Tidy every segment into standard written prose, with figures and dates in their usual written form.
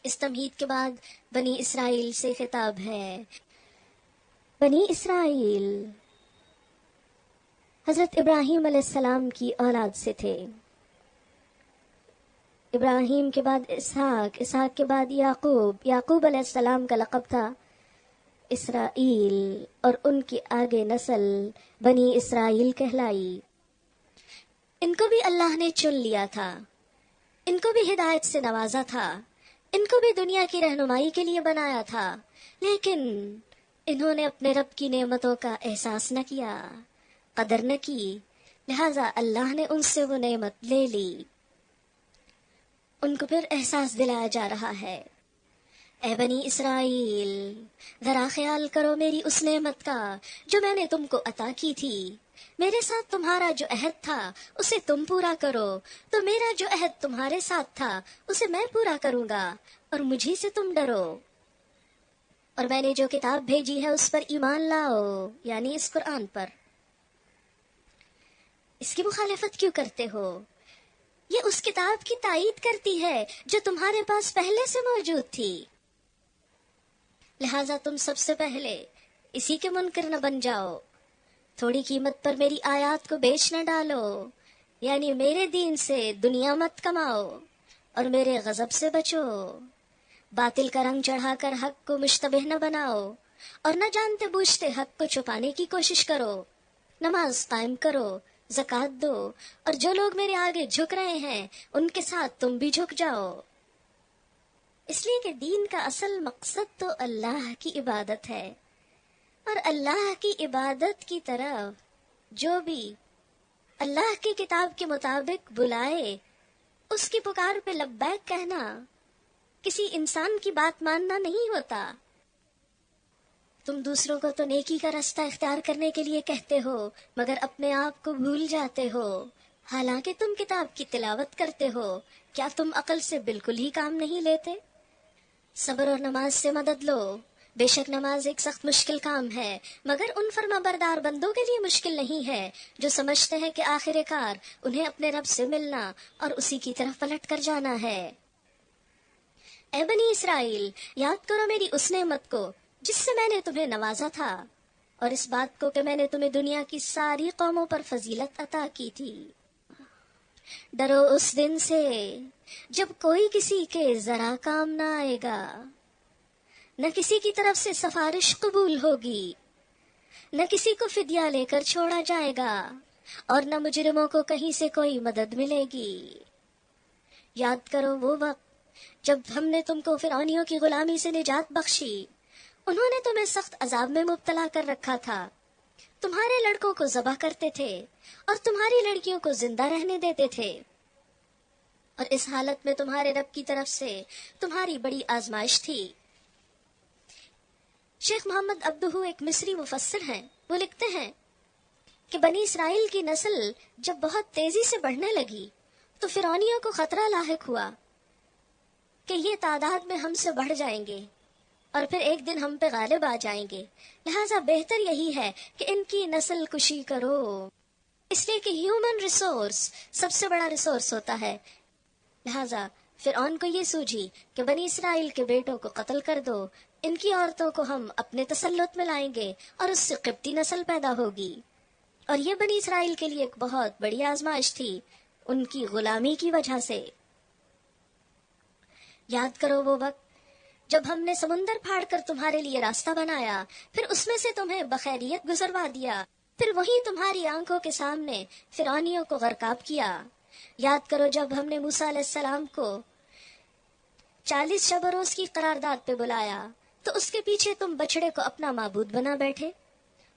اس تمہید کے بعد بنی اسرائیل سے خطاب ہے۔ بنی اسرائیل حضرت ابراہیم علیہ السلام کی اولاد سے تھے۔ ابراہیم کے بعد اسحاق، اسحاق کے بعد یعقوب، یعقوب علیہ السلام کا لقب تھا اسرائیل، اور ان کی آگے نسل بنی اسرائیل کہلائی۔ ان کو بھی اللہ نے چن لیا تھا، ان کو بھی ہدایت سے نوازا تھا، ان کو بھی دنیا کی رہنمائی کے لیے بنایا تھا، لیکن انہوں نے اپنے رب کی نعمتوں کا احساس نہ کیا، قدر نہ کی، لہذا اللہ نے ان سے وہ نعمت لے لی۔ ان کو پھر احساس دلایا جا رہا ہے، اے بنی اسرائیل، ذرا خیال کرو میری اس نعمت کا جو میں نے تم کو عطا کی تھی۔ میرے ساتھ تمہارا جو عہد تھا اسے تم پورا کرو، تو میرا جو عہد تمہارے ساتھ تھا اسے میں پورا کروں گا، اور مجھی سے تم ڈرو، اور میں نے جو کتاب بھیجی ہے اس پر ایمان لاؤ، یعنی اس قرآن پر۔ اس کی مخالفت کیوں کرتے ہو؟ یہ اس کتاب کی تائید کرتی ہے جو تمہارے پاس پہلے سے موجود تھی، لہٰذا تم سب سے پہلے اسی کے منکر نہ بن جاؤ۔ تھوڑی قیمت پر میری آیات کو بیچ نہ ڈالو، یعنی میرے دین سے دنیا مت کماؤ، اور میرے غضب سے بچو۔ باطل کا رنگ چڑھا کر حق کو مشتبہ نہ بناؤ، اور نہ جانتے بوجھتے حق کو چھپانے کی کوشش کرو۔ نماز قائم کرو، زکوٰۃ دو، اور جو لوگ میرے آگے جھک رہے ہیں ان کے ساتھ تم بھی جھک جاؤ، اس لیے کہ دین کا اصل مقصد تو اللہ کی عبادت ہے، اور اللہ کی عبادت کی طرف جو بھی اللہ کی کتاب کے مطابق بلائے اس کی پکار پہ لبیک کہنا کسی انسان کی بات ماننا نہیں ہوتا۔ تم دوسروں کو تو نیکی کا راستہ اختیار کرنے کے لیے کہتے ہو، مگر اپنے آپ کو بھول جاتے ہو، حالانکہ تم کتاب کی تلاوت کرتے ہو۔ کیا تم عقل سے بالکل ہی کام نہیں لیتے؟ صبر اور نماز سے مدد لو، بے شک نماز ایک سخت مشکل کام ہے، مگر ان فرما بردار بندوں کے لیے مشکل نہیں ہے جو سمجھتے ہیں کہ آخر کار انہیں اپنے رب سے ملنا اور اسی کی طرف پلٹ کر جانا ہے۔ اے بنی اسرائیل، یاد کرو میری اس نعمت کو جس سے میں نے تمہیں نوازا تھا، اور اس بات کو کہ میں نے تمہیں دنیا کی ساری قوموں پر فضیلت عطا کی تھی۔ ڈرو اس دن سے جب کوئی کسی کے ذرا کام نہ آئے گا، نہ کسی کی طرف سے سفارش قبول ہوگی، نہ کسی کو فدیہ لے کر چھوڑا جائے گا، اور نہ مجرموں کو کہیں سے کوئی مدد ملے گی۔ یاد کرو وہ وقت جب ہم نے تم کو فرعونیوں کی غلامی سے نجات بخشی، انہوں نے تمہیں سخت عذاب میں مبتلا کر رکھا تھا، تمہارے لڑکوں کو ذبح کرتے تھے اور تمہاری لڑکیوں کو زندہ رہنے دیتے تھے، اور اس حالت میں تمہارے رب کی طرف سے تمہاری بڑی آزمائش تھی۔ شیخ محمد عبدہ ایک مصری مفسر ہیں، وہ لکھتے ہیں کہ بنی اسرائیل کی نسل جب بہت تیزی سے بڑھنے لگی تو فرعونیوں کو خطرہ لاحق ہوا کہ یہ تعداد میں ہم سے بڑھ جائیں گے اور پھر ایک دن ہم پہ غالب آ جائیں گے، لہٰذا بہتر یہی ہے کہ ان کی نسل کشی کرو، اس لیے کہ ہیومن ریسورس سب سے بڑا ریسورس ہوتا ہے۔ لہٰذا فرعون کو یہ سوجھی کہ بنی اسرائیل کے بیٹوں کو قتل کر دو، ان کی عورتوں کو ہم اپنے تسلط میں لائیں گے اور اس سے قبطی نسل پیدا ہوگی، اور یہ بنی اسرائیل کے لیے ایک بہت بڑی آزمائش تھی ان کی غلامی کی وجہ سے۔ یاد کرو وہ وقت جب ہم نے سمندر پھاڑ کر تمہارے لیے راستہ بنایا، پھر اس میں سے تمہیں بخیریت گزروا دیا، پھر وہی تمہاری آنکھوں کے سامنے فرعونیوں کو غرقاب کیا۔ یاد کرو جب ہم نے موسیٰ علیہ السلام کو 40 شب و روز کی قرارداد پہ بلایا تو اس کے پیچھے تم بچڑے کو اپنا معبود بنا بیٹھے،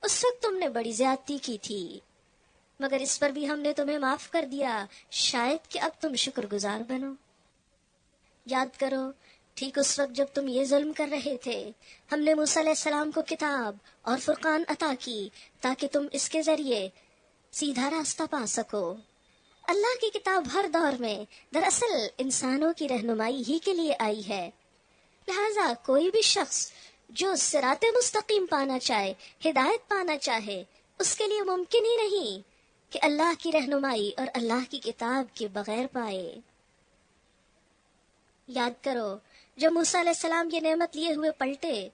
اس وقت تم نے بڑی زیادتی کی تھی، مگر اس پر بھی ہم نے تمہیں معاف کر دیا، شاید کہ اب تم شکر گزار بنو۔ یاد کرو ٹھیک اس وقت جب تم یہ ظلم کر رہے تھے، ہم نے موسیٰ علیہ السلام کو کتاب اور فرقان عطا کی تاکہ تم اس کے ذریعے سیدھا راستہ پا سکو۔ اللہ کی کتاب ہر دور میں دراصل انسانوں کی رہنمائی ہی کے لیے آئی ہے، لہٰذا کوئی بھی شخص جو صراط مستقیم پانا چاہے، ہدایت پانا چاہے، اس کے لیے ممکن ہی نہیں کہ اللہ کی رہنمائی اور اللہ کی کتاب کے بغیر پائے۔ یاد کرو جب موسیٰ علیہ السلام یہ نعمت لیے ہوئے پلٹے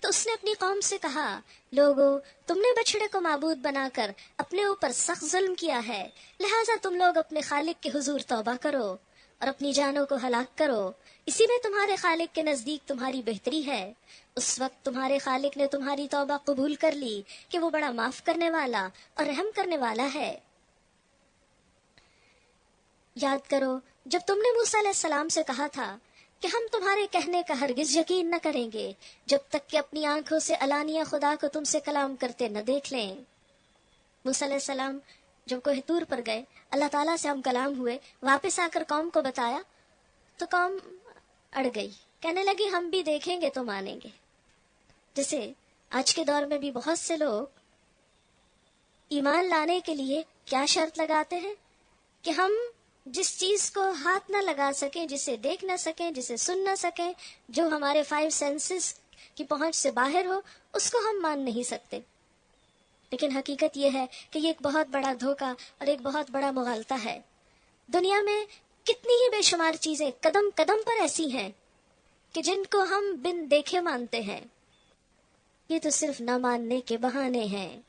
تو اس نے اپنی قوم سے کہا، لوگو تم نے بچڑے کو معبود بنا کر اپنے اوپر سخت ظلم کیا ہے، لہٰذا تم لوگ اپنے خالق کے حضور توبہ کرو اور اپنی جانوں کو ہلاک کرو، اسی میں تمہارے خالق کے نزدیک تمہاری بہتری ہے۔ اس وقت تمہارے خالق نے تمہاری توبہ قبول کر لی کہ وہ بڑا معاف کرنے والا اور رحم کرنے والا ہے۔ یاد کرو جب تم نے موسیٰ علیہ السلام سے کہا تھا کہ ہم تمہارے کہنے کا ہرگز یقین نہ کریں گے جب تک کہ اپنی آنکھوں سے علانیہ خدا کو تم سے کلام کرتے نہ دیکھ لیں۔ موسیٰ علیہ السلام جب کوہ طور پر گئے، اللہ تعالیٰ سے ہم کلام ہوئے، واپس آ کر قوم کو بتایا تو قوم اڑ گئی، کہنے لگی ہم بھی دیکھیں گے تو مانیں گے۔ جیسے آج کے دور میں بھی بہت سے لوگ ایمان لانے کے لیے کیا شرط لگاتے ہیں کہ ہم جس چیز کو ہاتھ نہ لگا سکیں، جسے دیکھ نہ سکیں، جسے سن نہ سکیں، جو ہمارے 5 سینسز کی پہنچ سے باہر ہو، اس کو ہم مان نہیں سکتے۔ لیکن حقیقت یہ ہے کہ یہ ایک بہت بڑا دھوکہ اور ایک بہت بڑا مغالطہ ہے۔ دنیا میں کتنی ہی بے شمار چیزیں قدم قدم پر ایسی ہیں کہ جن کو ہم بن دیکھے مانتے ہیں۔ یہ تو صرف نہ ماننے کے بہانے ہیں،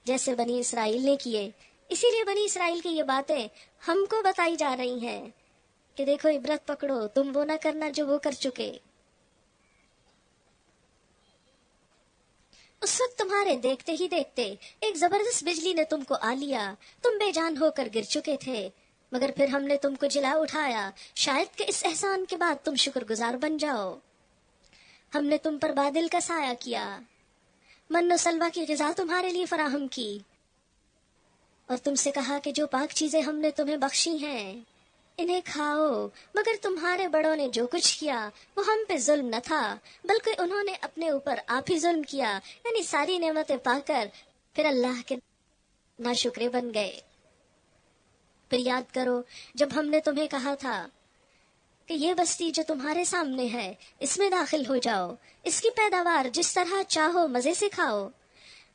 جیسے بنی اسرائیل نے کیے۔ اسی لیے بنی اسرائیل کی یہ باتیں ہم کو بتائی جا رہی ہیں کہ دیکھو عبرت پکڑو، تم وہ نہ کرنا جو وہ کر چکے۔ اس وقت تمہارے دیکھتے ہی دیکھتے ایک زبردست بجلی نے تم کو آ لیا، تم بے جان ہو کر گر چکے تھے، مگر پھر ہم نے تم کو جلا اٹھایا، شاید کہ اس احسان کے بعد تم شکر گزار بن جاؤ۔ ہم نے تم پر بادل کا سایہ کیا، من و سلوہ کی غذا تمہارے لیے فراہم کی، اور تم سے کہا کہ جو پاک چیزیں ہم نے تمہیں بخشی ہیں انہیں کھاؤ، مگر تمہارے بڑوں نے جو کچھ کیا وہ ہم پہ ظلم نہ تھا، بلکہ انہوں نے اپنے اوپر آپ ہی ظلم کیا، یعنی ساری نعمتیں پا کر پھر اللہ کے ناشکرے بن گئے۔ پھر یاد کرو جب ہم نے تمہیں کہا تھا کہ یہ بستی جو تمہارے سامنے ہے اس میں داخل ہو جاؤ، اس کی پیداوار جس طرح چاہو مزے سے کھاؤ،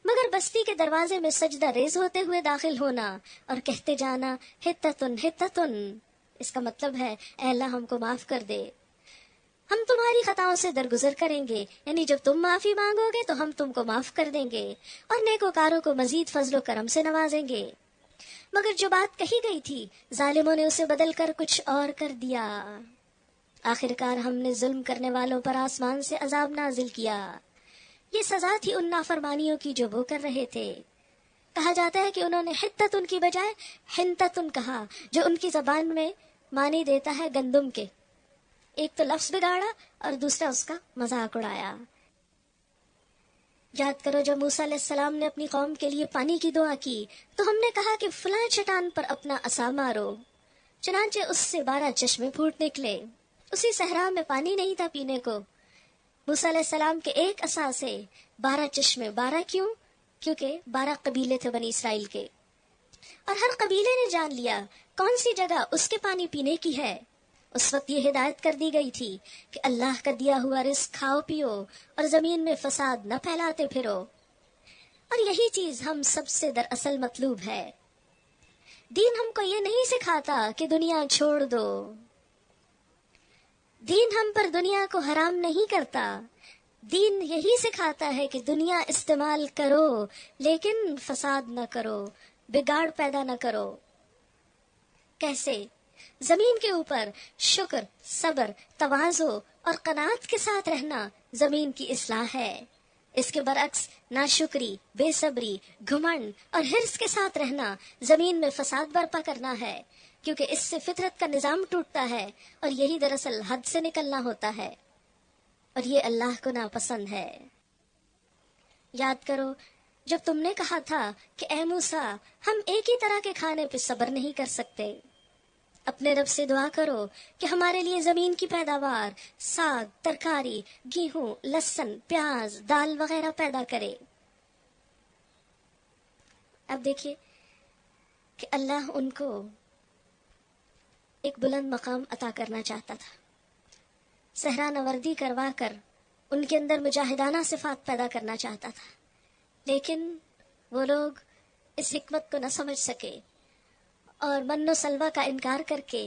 مگر بستی کے دروازے میں سجدہ ریز ہوتے ہوئے داخل ہونا اور کہتے جانا ہتتن ہتتن۔ اس کا مطلب ہے اے اللہ ہم کو معاف کر دے، ہم تمہاری خطاؤں سے درگزر کریں گے، یعنی جب تم معافی مانگو گے تو ہم تم کو معاف کر دیں گے اور نیکوکاروں کو مزید فضل و کرم سے نوازیں گے۔ مگر جو بات کہی گئی تھی ظالموں نے اسے بدل کر کچھ اور کر دیا۔ آخرکار ہم نے ظلم کرنے والوں پر آسمان سے عذاب نازل کیا، یہ سزا تھی ان نافرمانیوں کی جو وہ کر رہے تھے۔ کہا جاتا ہے کہ انہوں نے حتتن کی بجائے حنتتن کہا، جو ان کی زبان میں معنی دیتا ہے گندم کے۔ ایک تو لفظ بگاڑا اور دوسرا اس کا مذاق اڑایا۔ یاد کرو جب موسیٰ علیہ السلام نے اپنی قوم کے لیے پانی کی دعا کی تو ہم نے کہا کہ فلاں چٹان پر اپنا عصا مارو، چنانچہ اس سے 12 چشمے پھوٹ نکلے۔ اسی صحرا میں پانی نہیں تھا پینے کو، موسیٰ علیہ السلام کے ایک عصا سے 12 چشمے۔ 12 کیوں؟ کیونکہ 12 قبیلے تھے بنی اسرائیل کے، اور ہر قبیلے نے جان لیا کون سی جگہ اس کے پانی پینے کی ہے۔ اس وقت یہ ہدایت کر دی گئی تھی کہ اللہ کا دیا ہوا رزق کھاؤ پیو اور زمین میں فساد نہ پھیلاتے پھرو، اور یہی چیز ہم سب سے دراصل مطلوب ہے۔ دین ہم کو یہ نہیں سکھاتا کہ دنیا چھوڑ دو، دین ہم پر دنیا کو حرام نہیں کرتا، دین یہی سکھاتا ہے کہ دنیا استعمال کرو لیکن فساد نہ کرو، بگاڑ پیدا نہ کرو۔ کیسے؟ زمین کے اوپر شکر، صبر، تواضع اور قناعت کے ساتھ رہنا زمین کی اصلاح ہے۔ اس کے برعکس ناشکری، بے صبری، گھمنڈ اور حرص کے ساتھ رہنا زمین میں فساد برپا کرنا ہے، کیونکہ اس سے فطرت کا نظام ٹوٹتا ہے اور یہی دراصل حد سے نکلنا ہوتا ہے، اور یہ اللہ کو ناپسند ہے۔ یاد کرو جب تم نے کہا تھا کہ اے موسیٰ ہم ایک ہی طرح کے کھانے پہ صبر نہیں کر سکتے، اپنے رب سے دعا کرو کہ ہمارے لیے زمین کی پیداوار، ساگ، ترکاری، گیہوں، لہسن، پیاز، دال وغیرہ پیدا کرے۔ اب دیکھیے کہ اللہ ان کو ایک بلند مقام عطا کرنا چاہتا تھا، صحرا نوردی کروا کر ان کے اندر مجاہدانہ صفات پیدا کرنا چاہتا تھا، لیکن وہ لوگ اس حکمت کو نہ سمجھ سکے اور من و سلوہ کا انکار کر کے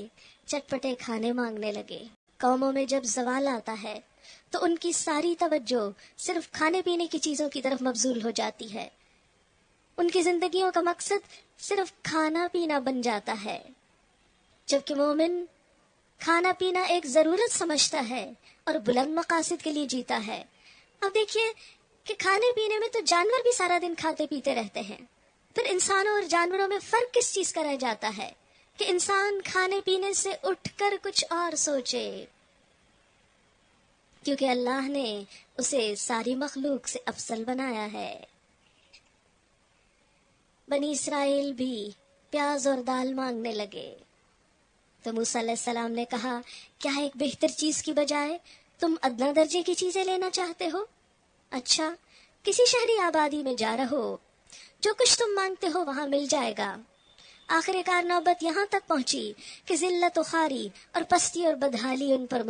چٹپٹے کھانے مانگنے لگے۔ قوموں میں جب زوال آتا ہے تو ان کی ساری توجہ صرف کھانے پینے کی چیزوں کی طرف مبذول ہو جاتی ہے. ان کی زندگیوں کا مقصد صرف کھانا پینا بن جاتا ہے، جبکہ مومن کھانا پینا ایک ضرورت سمجھتا ہے اور بلند مقاصد کے لیے جیتا ہے. اب دیکھیے کہ کھانے پینے میں تو جانور بھی سارا دن کھاتے پیتے رہتے ہیں، پھر انسانوں اور جانوروں میں فرق کس چیز کا رہ جاتا ہے کہ انسان کھانے پینے سے اٹھ کر کچھ اور سوچے، کیونکہ اللہ نے اسے ساری مخلوق سے افضل بنایا ہے. بنی اسرائیل بھی پیاز اور دال مانگنے لگے تو موسیٰ علیہ السلام نے کہا، کیا ایک بہتر چیز کی بجائے تم ادنا درجے کی چیزیں لینا چاہتے ہو؟ اچھا، کسی شہری آبادی میں جا رہو، جو کچھ تم مانگتے ہو وہاں مل جائے گا. آخر کار نوبت یہاں تک پہنچی کہ ذلت و خواری اور پستی اور بدحالی ان پر